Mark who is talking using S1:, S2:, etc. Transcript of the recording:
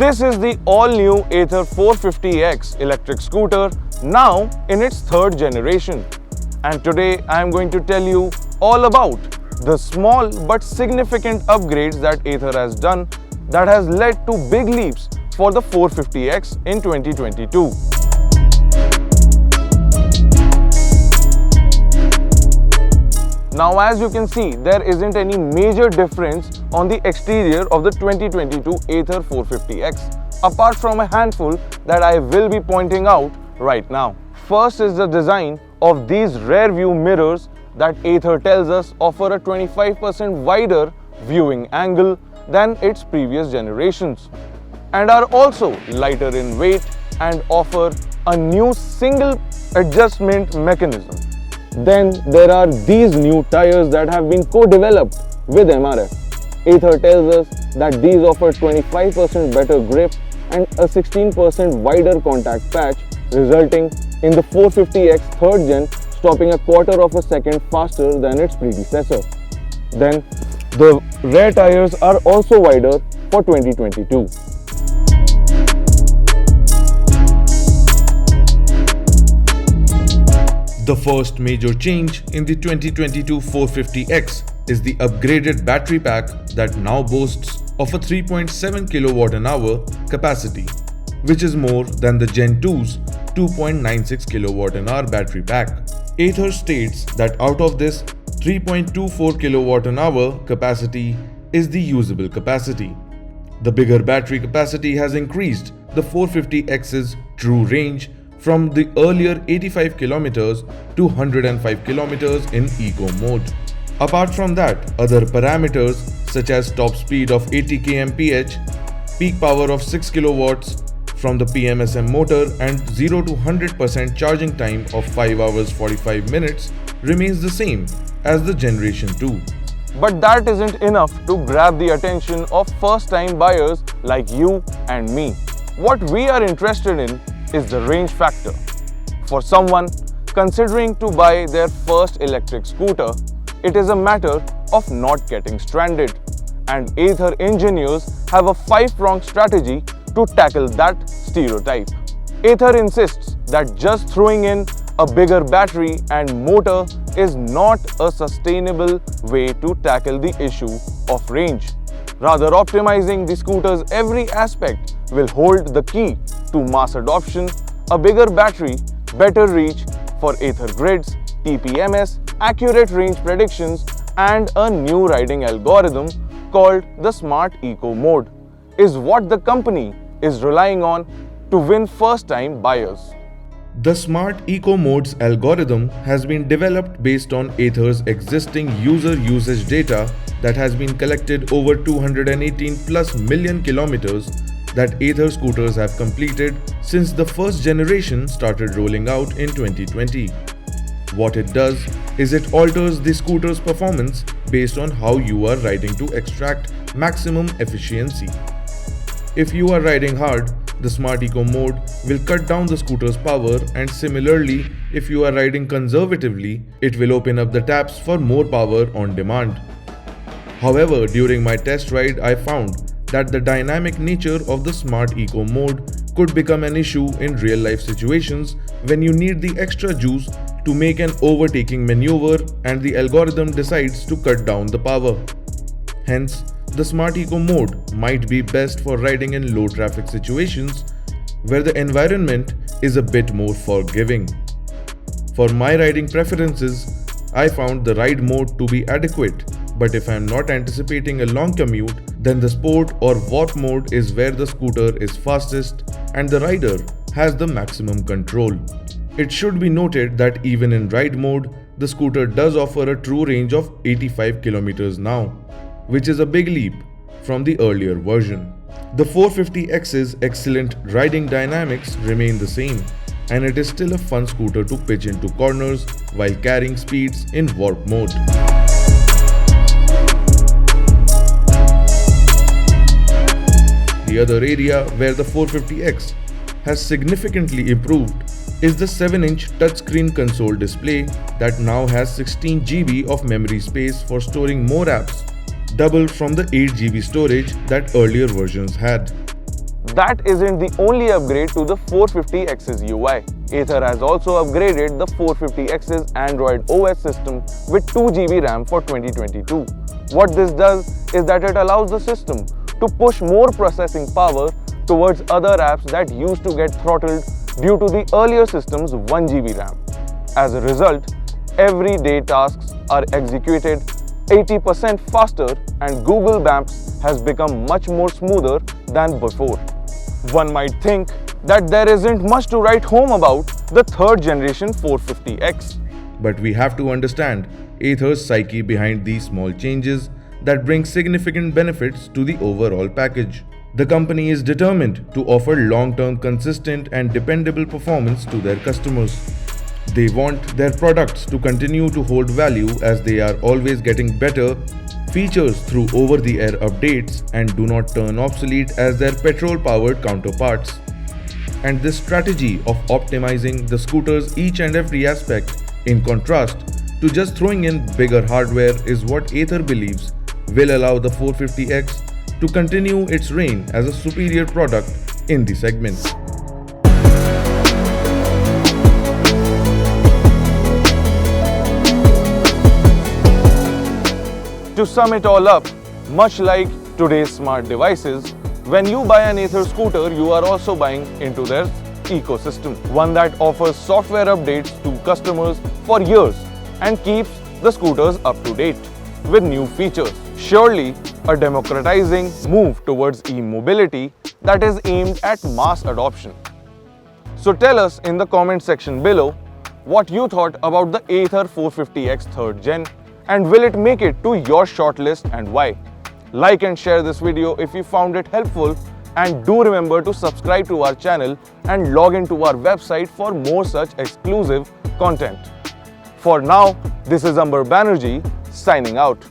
S1: This is the all-new Ather 450X electric scooter, now in its third generation. And today I am going to tell you all about the small but significant upgrades that Ather has done that has led to big leaps for the 450X in 2022. Now, as you can see, there isn't any major difference on the exterior of the 2022 Ather 450X, apart from a handful that I will be pointing out right now. First is the design of these rear view mirrors that Ather tells us offer a 25% wider viewing angle than its previous generations, and are also lighter in weight and offer a new single adjustment mechanism. Then there are these new tires that have been co-developed with MRF. Ather tells us that these offer 25% better grip and a 16% wider contact patch, resulting in the 450X third gen stopping a quarter of a second faster than its predecessor. Then the rear tires are also wider for 2022.
S2: The first major change in the 2022 450X is the upgraded battery pack that now boasts of a 3.7 kWh capacity, which is more than the Gen 2's 2.96 kWh battery pack. Ather states that out of this 3.24 kWh capacity is the usable capacity. The bigger battery capacity has increased the 450X's true range from the earlier 85 km to 105 km in eco mode. Apart from that, other parameters such as top speed of 80 kmph, peak power of 6 kW from the PMSM motor and 0 to 100% charging time of 5 hours 45 minutes remains the same as the Generation 2.
S1: But that isn't enough to grab the attention of first-time buyers like you and me. What we are interested in is the range factor. For someone considering to buy their first electric scooter, it is a matter of not getting stranded. And Ather engineers have a 5-pronged strategy to tackle that stereotype. Ather insists that just throwing in a bigger battery and motor is not a sustainable way to tackle the issue of range. Rather, optimizing the scooter's every aspect will hold the key to mass adoption: a bigger battery, better reach for Ather grids, TPMS, accurate range predictions, and a new riding algorithm called the Smart Eco Mode is what the company is relying on to win first-time buyers.
S2: The Smart Eco Mode's algorithm has been developed based on Ather's existing user usage data that has been collected over 218 plus million kilometers that Ather scooters have completed since the first generation started rolling out in 2020. What it does is it alters the scooter's performance based on how you are riding to extract maximum efficiency. If you are riding hard, the Smart Eco Mode will cut down the scooter's power, and similarly, if you are riding conservatively, it will open up the taps for more power on demand. However, during my test ride, I found that the dynamic nature of the Smart Eco Mode could become an issue in real-life situations when you need the extra juice to make an overtaking maneuver and the algorithm decides to cut down the power. Hence, the Smart Eco Mode might be best for riding in low traffic situations where the environment is a bit more forgiving. For my riding preferences, I found the ride mode to be adequate, but if I am not anticipating a long commute, then the Sport or Warp mode is where the scooter is fastest and the rider has the maximum control. It should be noted that even in ride mode, the scooter does offer a true range of 85 km now, which is a big leap from the earlier version. The 450X's excellent riding dynamics remain the same, and it is still a fun scooter to pitch into corners while carrying speeds in Warp mode. The other area where the 450X has significantly improved is the 7-inch touchscreen console display that now has 16 GB of memory space for storing more apps, double from the 8 GB storage that earlier versions had.
S1: that isn't the only upgrade to the 450X's UI. Ather has also upgraded the 450X's Android OS system with 2 GB RAM for 2022. What this does is that it allows the system to push more processing power towards other apps that used to get throttled due to the earlier system's 1 GB RAM. As a result, everyday tasks are executed 80% faster and Google Maps has become much more smoother than before. One might think that there isn't much to write home about the third generation 450X.
S2: But we have to understand Ather's psyche behind these small changes that bring significant benefits to the overall package. The company is determined to offer long-term consistent and dependable performance to their customers. They want their products to continue to hold value as they are always getting better features through over-the-air updates and do not turn obsolete as their petrol-powered counterparts. And this strategy of optimizing the scooter's each and every aspect, in contrast to just throwing in bigger hardware, is what Ather believes will allow the 450X to continue its reign as a superior product in the segment.
S1: To sum it all up, much like today's smart devices, when you buy an Ather scooter, you are also buying into their ecosystem, one that offers software updates to customers for years and keeps the scooters up to date with new features. Surely a democratizing move towards e-mobility that is aimed at mass adoption. So tell us in the comment section below what you thought about the Ather 450X 3rd Gen, and will it make it to your shortlist and why? Like and share this video if you found it helpful, and do remember to subscribe to our channel and log into our website for more such exclusive content. For now, this is Ather Energy signing out.